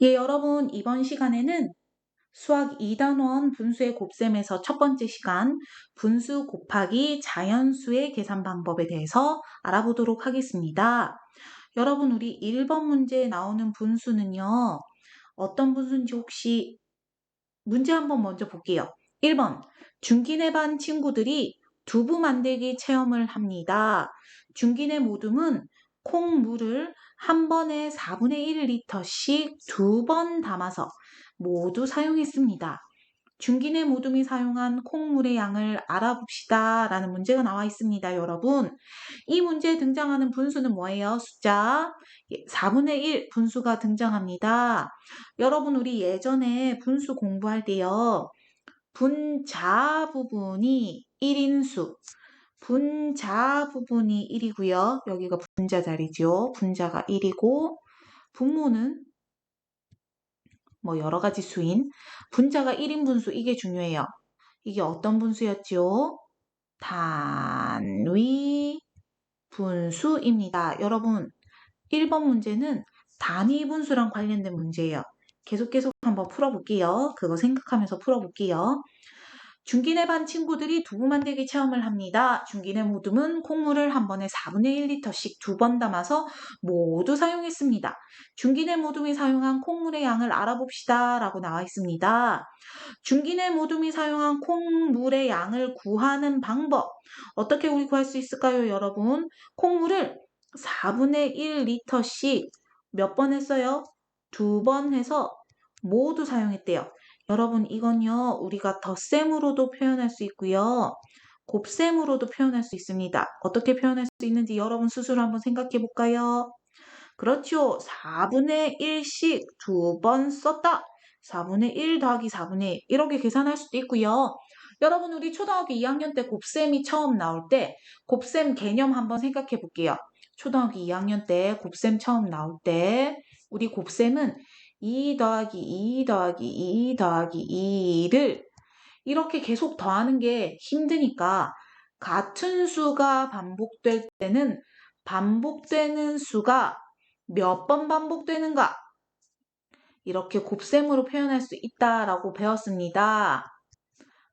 예, 여러분, 이번 시간에는 수학 2단원 분수의 곱셈에서 첫 번째 시간 분수 곱하기 자연수의 계산 방법에 대해서 알아보도록 하겠습니다. 여러분, 우리 1번 문제에 나오는 분수는요, 어떤 분수인지 혹시 문제 한번 먼저 볼게요. 1번, 중기내 반 친구들이 두부 만들기 체험을 합니다. 중기내 모둠은 콩물을 한 번에 4분의 1리터씩 2번 담아서 모두 사용했습니다. 중기내 모둠이 사용한 콩물의 양을 알아봅시다 라는 문제가 나와 있습니다. 여러분, 이 문제에 등장하는 분수는 뭐예요? 숫자 4분의 1 분수가 등장합니다. 여러분, 우리 예전에 분수 공부할 때요, 분자 부분이 1인수, 분자 부분이 1이고요. 여기가 분자 자리죠. 분자가 1이고 분모는 뭐 여러 가지 수인 분자가 1인 분수, 이게 중요해요. 이게 어떤 분수였죠? 단위 분수입니다. 여러분, 1번 문제는 단위 분수랑 관련된 문제예요. 계속 한번 풀어볼게요. 그거 생각하면서 풀어볼게요. 중기내 반 친구들이 두부 만들기 체험을 합니다. 중기내 모둠은 콩물을 한 번에 4분의 1리터씩 2번 담아서 모두 사용했습니다. 중기내 모둠이 사용한 콩물의 양을 알아봅시다 라고 나와 있습니다. 중기내 모둠이 사용한 콩물의 양을 구하는 방법, 어떻게 우리 구할 수 있을까요, 여러분? 콩물을 4분의 1리터씩 몇 번 했어요? 2번 해서 모두 사용했대요. 여러분, 이건요, 우리가 덧셈으로도 표현할 수 있고요, 곱셈으로도 표현할 수 있습니다. 어떻게 표현할 수 있는지 여러분 스스로 한번 생각해 볼까요? 그렇죠. 4분의 1씩 2번 썼다. 4분의 1 더하기 4분의 1 이렇게 계산할 수도 있고요. 여러분, 우리 초등학교 2학년 때 곱셈이 처음 나올 때 곱셈 개념 한번 생각해 볼게요. 초등학교 2학년 때 곱셈 처음 나올 때 우리 곱셈은 2 더하기 2 더하기 2 더하기 2를 이렇게 계속 더하는 게 힘드니까 같은 수가 반복될 때는 반복되는 수가 몇 번 반복되는가? 이렇게 곱셈으로 표현할 수 있다라고 배웠습니다.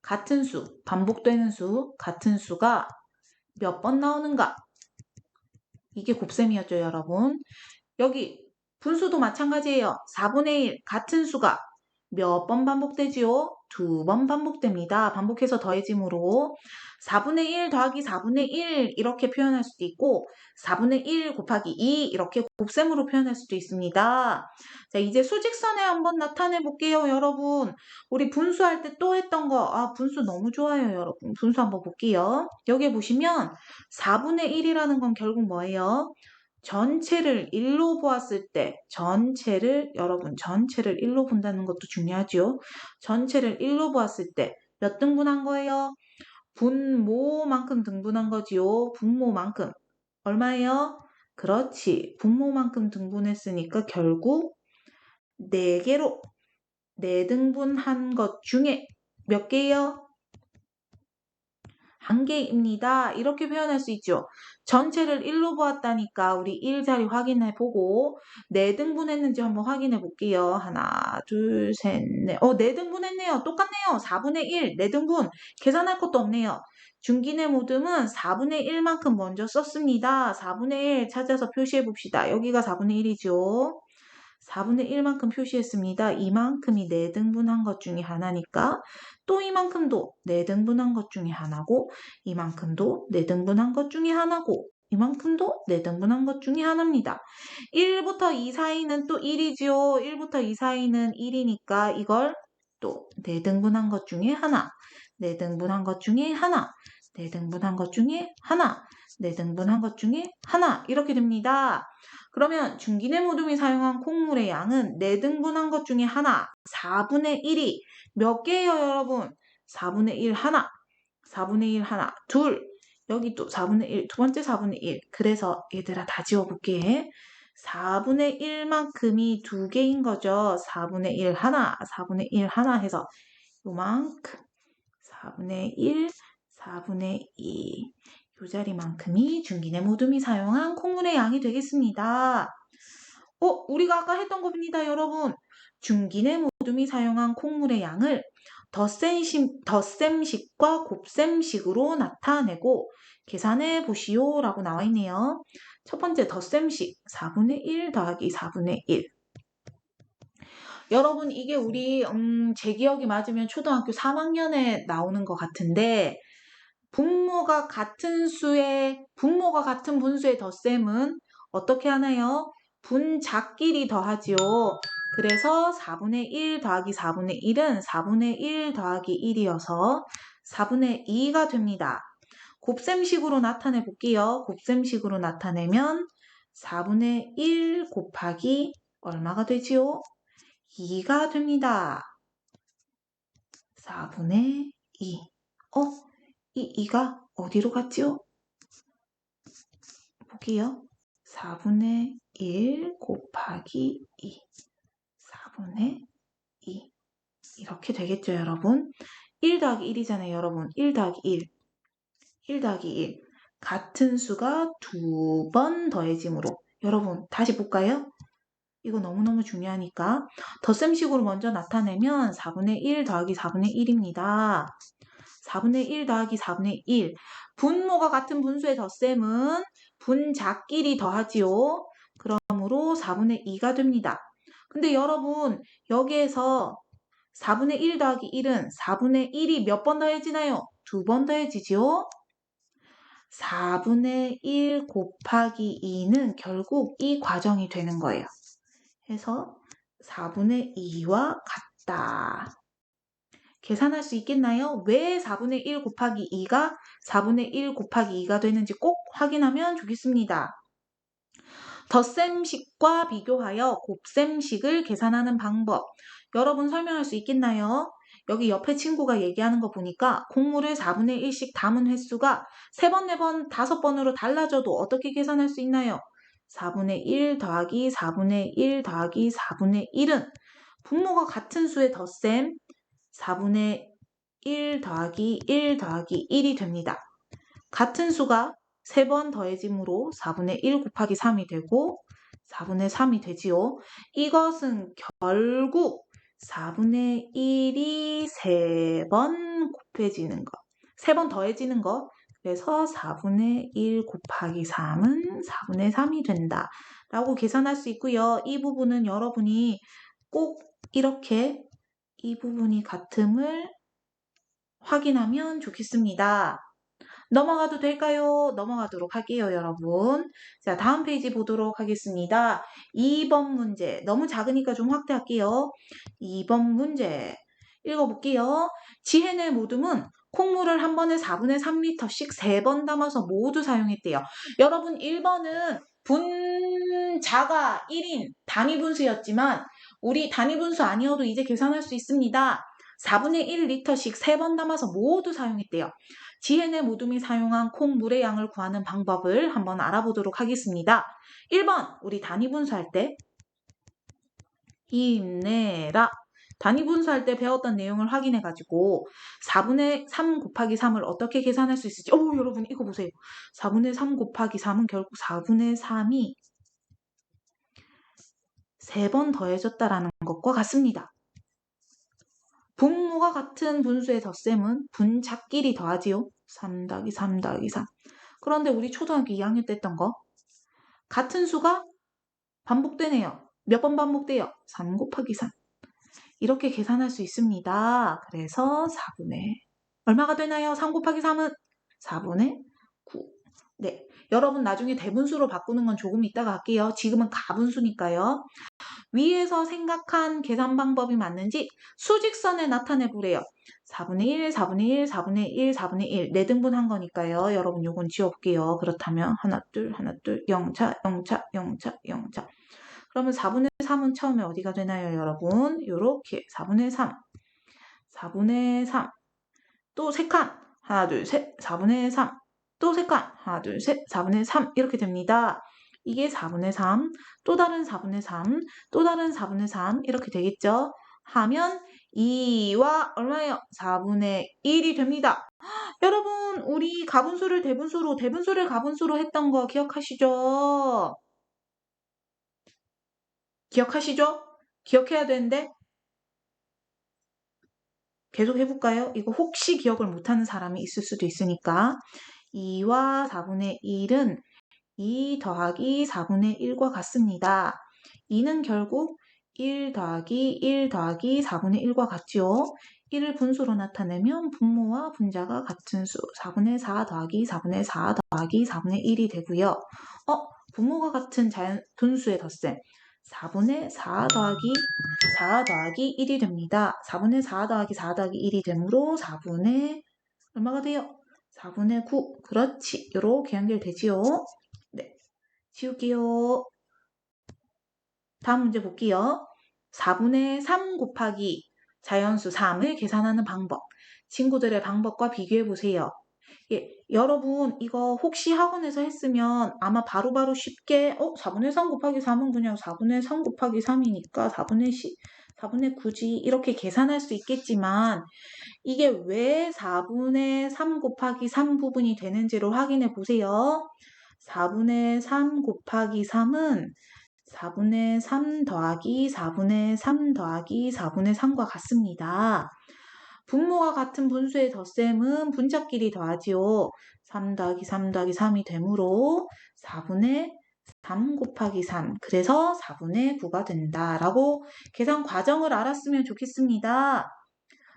같은 수, 반복되는 수, 같은 수가 몇 번 나오는가? 이게 곱셈이었죠, 여러분. 여기 분수도 마찬가지예요. 4분의 1 같은 수가 몇 번 반복되지요? 2번 반복됩니다. 반복해서 더해짐으로 4분의 1 더하기 4분의 1 이렇게 표현할 수도 있고 4분의 1 곱하기 2 이렇게 곱셈으로 표현할 수도 있습니다. 자, 이제 수직선에 한번 나타내 볼게요, 여러분. 우리 분수할 때 또 했던 거, 분수 너무 좋아요, 여러분. 분수 한번 볼게요. 여기 보시면 4분의 1이라는 건 결국 뭐예요? 전체를 1로 보았을 때 여러분 전체를 1로 본다는 것도 중요하죠. 전체를 1로 보았을 때 몇 등분한 거예요? 분모만큼 등분한 거지요. 분모만큼. 얼마예요? 그렇지. 분모만큼 등분했으니까 결국 4개로 4등분한 것 중에 몇 개예요? 1개입니다. 이렇게 표현할 수 있죠. 전체를 1로 보았다니까 우리 1 자리 확인해 보고 4등분했는지 한번 확인해 볼게요. 하나, 둘, 셋, 넷. 4등분했네요. 똑같네요. 4분의 1, 4등분. 계산할 것도 없네요. 중기내 모듬은 4분의 1만큼 먼저 썼습니다. 4분의 1 찾아서 표시해 봅시다. 여기가 4분의 1이죠. 4분의 1만큼 표시했습니다. 이만큼이 4등분한 것 중에 하나니까 또 이만큼도 4등분한 것 중에 하나고 이만큼도 4등분한 것 중에 하나고 이만큼도 4등분한 것 중에 하나입니다. 1부터 2 사이는 또 1이지요. 1부터 2 사이는 1이니까 이걸 또 4등분한 것 중에 하나, 4등분한 것 중에 하나, 4등분한 것 중에 하나, 4등분한 것 중에 하나 이렇게 됩니다. 그러면 중기내 모둠이 사용한 콩물의 양은 4등분한 것 중에 하나, 4분의 1이 몇 개예요, 여러분? 4분의 1 하나, 4분의 1 하나, 둘, 여기 또 4분의 1, 두 번째 4분의 1. 그래서 얘들아 다 지워볼게. 4분의 1만큼이 2개인 거죠. 4분의 1 하나, 4분의 1 하나 해서 요만큼 4분의 1, 4분의 2. 요 자리만큼이 중기내 모둠이 사용한 콩물의 양이 되겠습니다. 우리가 아까 했던 겁니다, 여러분. 중기내 모둠이 사용한 콩물의 양을 덧셈식과 곱셈식으로 나타내고 계산해 보시오 라고 나와 있네요. 첫 번째 덧셈식 4분의 1 더하기 4분의 1. 여러분 이게 우리 제 기억이 맞으면 초등학교 3학년에 나오는 것 같은데 분모가 같은 분수의 덧셈은 어떻게 하나요? 분자끼리 더하지요. 그래서 4분의 1 더하기 4분의 1은 4분의 1 더하기 1이어서 4분의 2가 됩니다. 곱셈식으로 나타내 볼게요. 곱셈식으로 나타내면 4분의 1 곱하기 얼마가 되지요? 2가 됩니다. 4분의 2. 이 2가 어디로 갔지요? 볼게요. 4분의 1 곱하기 2. 4분의 2. 이렇게 되겠죠, 여러분? 1 더하기 1이잖아요, 여러분. 1 더하기 1. 1 더하기 1. 같은 수가 2번 더해짐으로. 여러분, 다시 볼까요? 이거 너무너무 중요하니까. 덧셈식으로 먼저 나타내면 4분의 1 더하기 4분의 1입니다. 4분의 1 더하기 4분의 1. 분모가 같은 분수의 덧셈은 분자끼리 더하지요. 그러므로 4분의 2가 됩니다. 근데 여러분 여기에서 4분의 1 더하기 1은 4분의 1이 몇 번 더해지나요? 2번 더해지지요. 4분의 1 곱하기 2는 결국 이 과정이 되는 거예요. 해서 4분의 2와 같다. 계산할 수 있겠나요? 왜 4분의 1 곱하기 2가 4분의 1 곱하기 2가 되는지 꼭 확인하면 좋겠습니다. 덧셈식과 비교하여 곱셈식을 계산하는 방법. 여러분 설명할 수 있겠나요? 여기 옆에 친구가 얘기하는 거 보니까 콩물을 4분의 1씩 담은 횟수가 3번, 4번, 5번으로 달라져도 어떻게 계산할 수 있나요? 4분의 1 더하기 4분의 1 더하기 4분의 1은 분모가 같은 수의 덧셈 4분의 1 더하기 1 더하기 1이 됩니다. 같은 수가 3번 더해짐으로 4분의 1 곱하기 3이 되고 4분의 3이 되지요. 이것은 결국 4분의 1이 3번 곱해지는 것, 3번 더해지는 것. 그래서 4분의 1 곱하기 3은 4분의 3이 된다. 라고 계산할 수 있고요. 이 부분은 여러분이 꼭 이렇게 이 부분이 같음을 확인하면 좋겠습니다. 넘어가도 될까요? 넘어가도록 할게요, 여러분. 자, 다음 페이지 보도록 하겠습니다. 2번 문제. 너무 작으니까 좀 확대할게요. 2번 문제. 읽어볼게요. 지혜네 모둠은 콩물을 한 번에 4분의 3리터씩 3번 담아서 모두 사용했대요. 여러분 1번은 분자가 1인 단위 분수였지만 우리 단위 분수 아니어도 이제 계산할 수 있습니다. 4분의 1리터씩 3번 담아서 모두 사용했대요. 지혜네 모둠이 사용한 콩물의 양을 구하는 방법을 한번 알아보도록 하겠습니다. 1번 우리 단위 분수할 때 힘내라. 단위 분수할 때 배웠던 내용을 확인해가지고 4분의 3 곱하기 3을 어떻게 계산할 수 있을지 여러분 이거 보세요. 4분의 3 곱하기 3은 결국 4분의 3이 3번 더해졌다라는 것과 같습니다. 분모가 같은 분수의 덧셈은 분자끼리 더하지요. 3 더하기 3 더하기 3. 그런데 우리 초등학교 2학년 때 했던 거 같은 수가 반복되네요. 몇 번 반복돼요? 3 곱하기 3. 이렇게 계산할 수 있습니다. 그래서 4분의 얼마가 되나요? 3 곱하기 3은 4분의 9. 네, 여러분 나중에 대분수로 바꾸는 건 조금 이따가 할게요. 지금은 가분수니까요. 위에서 생각한 계산 방법이 맞는지 수직선에 나타내 보래요. 4분의 1, 4분의 1, 4분의 1, 4분의 1. 4등분 한 거니까요. 여러분 요건 지워볼게요. 그렇다면 하나, 둘, 0차, 0차, 0차, 0차. 그러면 4분의 3은 처음에 어디가 되나요, 여러분? 요렇게 4분의 3, 4분의 3. 또 3칸. 하나, 둘, 셋. 4분의 3. 또 3칸. 하나, 둘, 셋. 4분의 3. 이렇게 됩니다. 이게 4분의 3, 또 다른 4분의 3, 또 다른 4분의 3 이렇게 되겠죠? 하면 2와 얼마예요? 4분의 1이 됩니다. 여러분 우리 가분수를 대분수를 가분수로 했던 거 기억하시죠? 기억하시죠? 기억해야 되는데 계속 해볼까요? 이거 혹시 기억을 못하는 사람이 있을 수도 있으니까 2와 4분의 1은 2 더하기 4분의 1과 같습니다. 2는 결국 1 더하기 1 더하기 4분의 1과 같죠? 1을 분수로 나타내면 분모와 분자가 같은 수 4분의 4 더하기 4분의 4 더하기 4분의 1이 되고요. 분모가 같은 분수의 덧셈 4분의 4 더하기 1이 됩니다. 4분의 4 더하기 4 더하기 1이 되므로 4분의 얼마가 돼요? 4분의 9. 그렇지. 이렇게 연결되지요. 네. 지울게요. 다음 문제 볼게요. 4분의 3 곱하기 자연수 3을 계산하는 방법. 친구들의 방법과 비교해 보세요. 예, 여러분 이거 혹시 학원에서 했으면 아마 바로바로 쉽게 4분의 3 곱하기 3은 그냥 4분의 3 곱하기 3이니까 4분의 9지 이렇게 계산할 수 있겠지만 이게 왜 4분의 3 곱하기 3 부분이 되는지를 확인해 보세요. 4분의 3 곱하기 3은 4분의 3 더하기 4분의 3 더하기 4분의 3과 같습니다. 분모와 같은 분수의 덧셈은 분자끼리 더하지요. 3 더하기 3 더하기 3이 되므로 4분의 3 곱하기 3 그래서 4분의 9가 된다라고 계산 과정을 알았으면 좋겠습니다.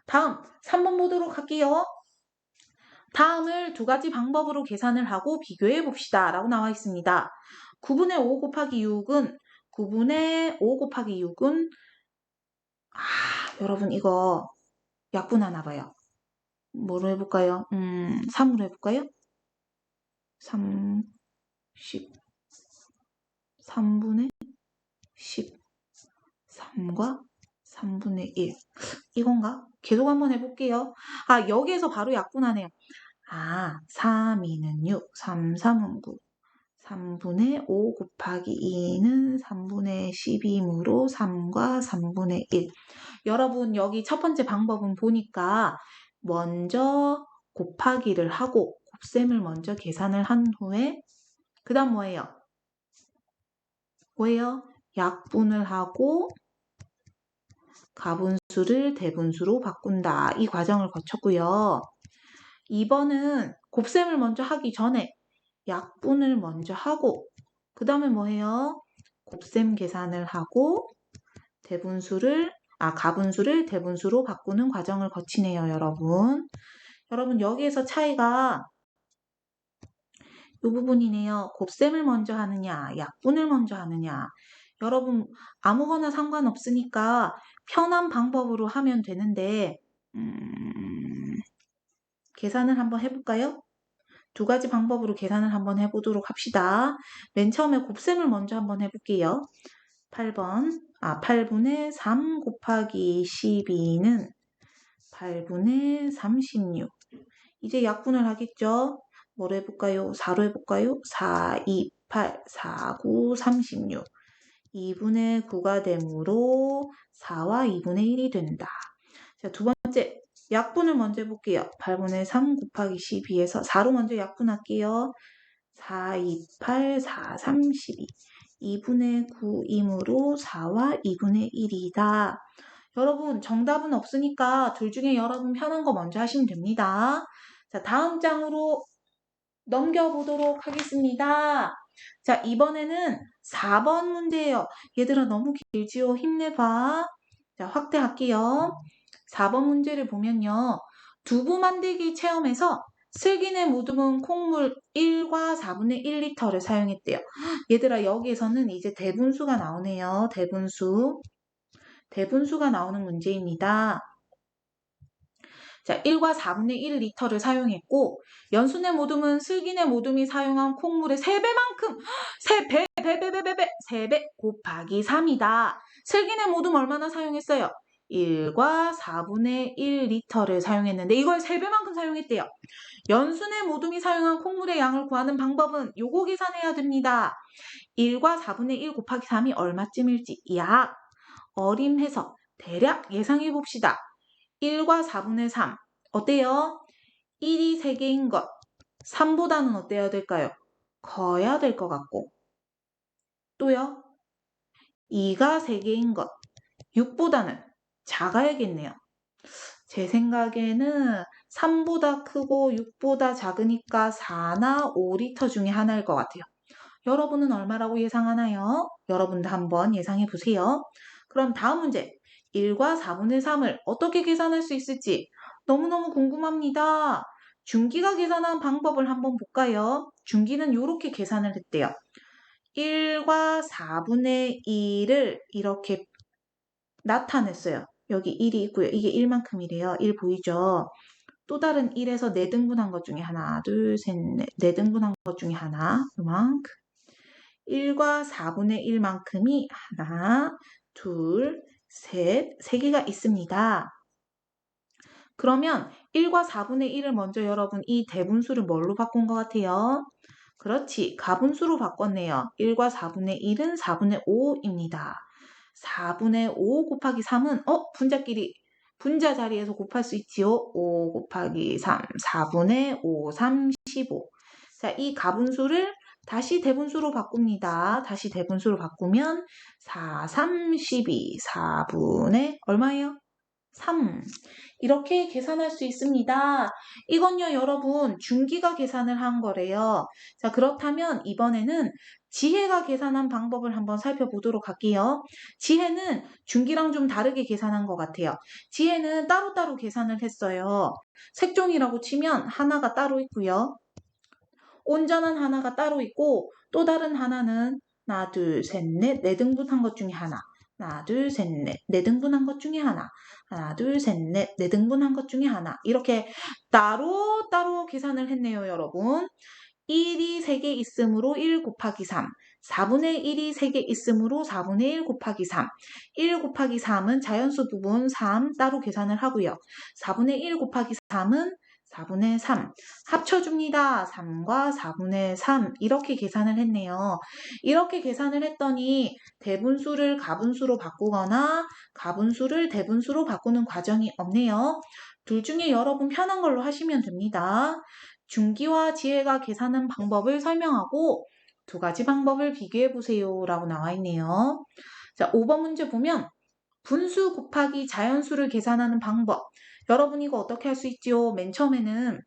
다음 3번 보도록 할게요. 다음을 두 가지 방법으로 계산을 하고 비교해 봅시다 라고 나와 있습니다. 9분의 5 곱하기 6은 9분의 5 곱하기 6은 여러분 이거 약분하나 봐요. 뭐로 해볼까요? 3으로 해볼까요? 3, 10, 3분의 10, 3과 3분의 1 이건가? 계속 한번 해볼게요. 여기에서 바로 약분하네요. 3, 2는 6, 3, 3은 9 3분의 5 곱하기 2는 3분의 10이므로 3과 3분의 1 여러분 여기 첫 번째 방법은 보니까 먼저 곱하기를 하고 곱셈을 먼저 계산을 한 후에 그 다음 뭐예요? 약분을 하고 가분수를 대분수로 바꾼다. 이 과정을 거쳤고요. 2번은 곱셈을 먼저 하기 전에 약분을 먼저 하고 그 다음에 뭐예요? 곱셈 계산을 하고 가분수를 대분수로 바꾸는 과정을 거치네요, 여러분. 여러분 여기에서 차이가 이 부분이네요. 곱셈을 먼저 하느냐, 약분을 먼저 하느냐. 여러분 아무거나 상관없으니까 편한 방법으로 하면 되는데 계산을 한번 해볼까요? 두 가지 방법으로 계산을 한번 해보도록 합시다. 맨 처음에 곱셈을 먼저 한번 해볼게요. 8분의 3 곱하기 12는 8분의 36. 이제 약분을 하겠죠? 뭐로 해볼까요? 4로 해볼까요? 4, 2, 8, 4, 9, 36. 2분의 9가 되므로 4와 2분의 1이 된다. 자, 두 번째 약분을 먼저 해볼게요. 8분의 3 곱하기 12에서 4로 먼저 약분할게요. 4, 2, 8, 4, 3, 12. 2분의 9이므로 4와 2분의 1이다. 여러분 정답은 없으니까 둘 중에 여러분 편한 거 먼저 하시면 됩니다. 자, 다음 장으로 넘겨보도록 하겠습니다. 자, 이번에는 4번 문제예요. 얘들아 너무 길지요? 힘내봐. 자, 확대할게요. 4번 문제를 보면요. 두부 만들기 체험에서 슬기네 묻으면 콩물 1과 4분의 1리터를 사용했대요. 얘들아 여기에서는 이제 대분수가 나오네요. 대분수가 나오는 문제입니다. 자, 1과 4분의 1리터를 사용했고 연순의 모둠은 슬기네 모둠이 사용한 콩물의 3배만큼 3배 곱하기 3이다. 슬기네 모둠 얼마나 사용했어요? 1과 4분의 1리터를 사용했는데 이걸 3배만큼 사용했대요. 연순의 모둠이 사용한 콩물의 양을 구하는 방법은 요거 계산해야 됩니다. 1과 4분의 1 곱하기 3이 얼마쯤일지 약 어림해서 대략 예상해 봅시다. 1과 4분의 3 어때요? 1이 3개인 것 3보다는 어때야 될까요? 커야 될 것 같고 또요? 2가 3개인 것. 6보다는 작아야겠네요. 제 생각에는 3보다 크고 6보다 작으니까 4나 5리터 중에 하나일 것 같아요. 여러분은 얼마라고 예상하나요? 여러분도 한번 예상해 보세요. 그럼 다음 문제. 1과 4분의 3을 어떻게 계산할 수 있을지 너무너무 궁금합니다. 준기가 계산한 방법을 한번 볼까요? 준기는 이렇게 계산을 했대요. 1과 4분의 1을 이렇게 나타냈어요. 여기 1이 있고요. 이게 1만큼이래요. 1 보이죠? 또 다른 1에서 4등분한 것 중에 하나, 둘, 셋, 넷. 4등분한 것 중에 하나, 요만큼. 1과 4분의 1만큼이 하나, 둘, 셋, 3개가 있습니다. 그러면 1과 4분의 1을 먼저 여러분 이 대분수를 뭘로 바꾼 것 같아요? 그렇지, 가분수로 바꿨네요. 1과 4분의 1은 4분의 5입니다. 4분의 5 곱하기 3은 분자 자리에서 곱할 수 있지요. 5 곱하기 3, 4분의 5, 3, 15. 자, 이 가분수를 다시 대분수로 바꿉니다. 다시 대분수로 바꾸면 4, 3, 12, 4분의 얼마예요? 3. 이렇게 계산할 수 있습니다. 이건요, 여러분, 준기가 계산을 한 거래요. 자, 그렇다면 이번에는 지혜가 계산한 방법을 한번 살펴보도록 할게요. 지혜는 준기랑 좀 다르게 계산한 것 같아요. 지혜는 따로따로 계산을 했어요. 색종이라고 치면 하나가 따로 있고요. 온전한 하나가 따로 있고 또 다른 하나는 하나, 둘, 셋, 넷, 4등분한 것 중에 하나. 하나, 둘, 셋, 넷, 4등분한 것 중에 하나. 하나, 둘, 셋, 넷, 4등분한 것 중에 하나. 이렇게 따로따로 계산을 했네요, 여러분. 1이 3개 있으므로 1 곱하기 3. 4분의 1이 3개 있으므로 4분의 1 곱하기 3. 1 곱하기 3은 자연수 부분 3 따로 계산을 하고요. 4분의 1 곱하기 3은 4분의 3. 합쳐줍니다. 3과 4분의 3 이렇게 계산을 했네요. 이렇게 계산을 했더니 대분수를 가분수로 바꾸거나 가분수를 대분수로 바꾸는 과정이 없네요. 둘 중에 여러분 편한 걸로 하시면 됩니다. 준기와 지혜가 계산한 방법을 설명하고 2가지 방법을 비교해 보세요 라고 나와 있네요. 자, 5번 문제 보면 분수 곱하기 자연수를 계산하는 방법. 여러분 이거 어떻게 할 수 있지요? 맨 처음에는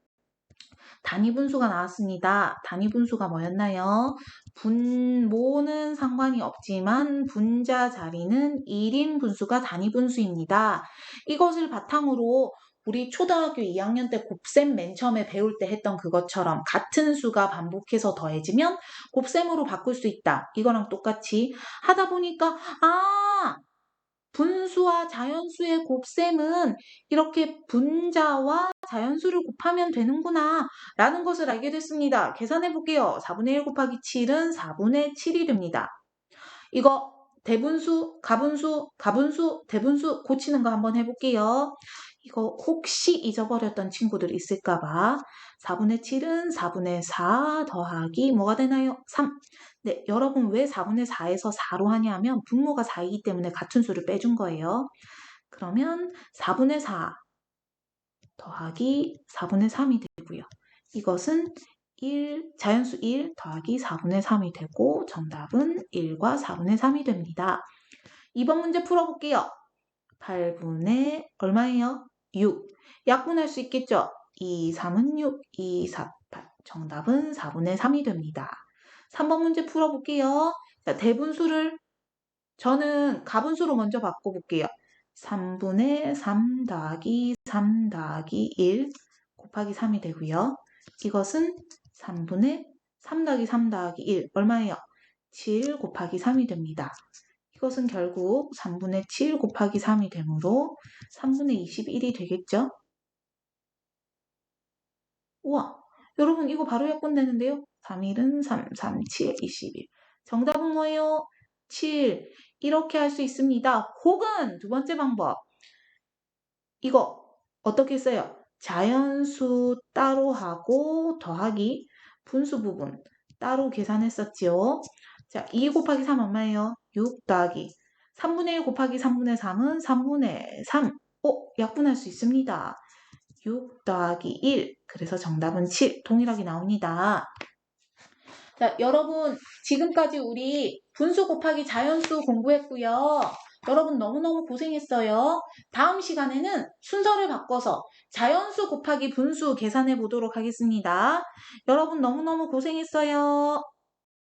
단위분수가 나왔습니다. 단위분수가 뭐였나요? 분모는 상관이 없지만 분자 자리는 1인 분수가 단위분수입니다. 이것을 바탕으로 우리 초등학교 2학년 때 곱셈 맨 처음에 배울 때 했던 그것처럼 같은 수가 반복해서 더해지면 곱셈으로 바꿀 수 있다. 이거랑 똑같이 하다 보니까 분수와 자연수의 곱셈은 이렇게 분자와 자연수를 곱하면 되는구나 라는 것을 알게 됐습니다. 계산해 볼게요. 4분의 1 곱하기 7은 4분의 7이 됩니다. 이거 대분수, 가분수, 대분수 고치는 거 한번 해볼게요. 이거 혹시 잊어버렸던 친구들 있을까봐 4분의 7은 4분의 4 더하기 뭐가 되나요? 3. 네, 여러분 왜 4분의 4에서 4로 하냐면 분모가 4이기 때문에 같은 수를 빼준 거예요. 그러면 4분의 4 더하기 4분의 3이 되고요. 이것은 자연수 1 더하기 4분의 3이 되고 정답은 1과 4분의 3이 됩니다. 2번 문제 풀어볼게요. 8분의 얼마예요? 6. 약분할 수 있겠죠? 2, 3은 6, 2, 4, 8. 정답은 4분의 3이 됩니다. 3번 문제 풀어볼게요. 자, 대분수를 저는 가분수로 먼저 바꿔볼게요. 3분의 3 더하기 3 더하기 1 곱하기 3이 되고요. 이것은 3분의 3 더하기 3 더하기 1 얼마예요? 7 곱하기 3이 됩니다. 이것은 결국 3분의 7 곱하기 3이 되므로 3분의 21이 되겠죠? 우와, 여러분 이거 바로 약분되는데요? 3일은 3, 3, 7, 21. 정답은 뭐예요? 7. 이렇게 할 수 있습니다. 혹은 두 번째 방법. 이거 어떻게 써요? 자연수 따로 하고 더하기 분수 부분 따로 계산했었지요. 자, 2 곱하기 3 얼마예요? 6 더하기 3분의 1 곱하기 3분의 3은 3분의 3. 약분할 수 있습니다. 6 더하기 1. 그래서 정답은 7. 동일하게 나옵니다. 자, 여러분, 지금까지 우리 분수 곱하기 자연수 공부했고요. 여러분 너무너무 고생했어요. 다음 시간에는 순서를 바꿔서 자연수 곱하기 분수 계산해 보도록 하겠습니다. 여러분 너무너무 고생했어요.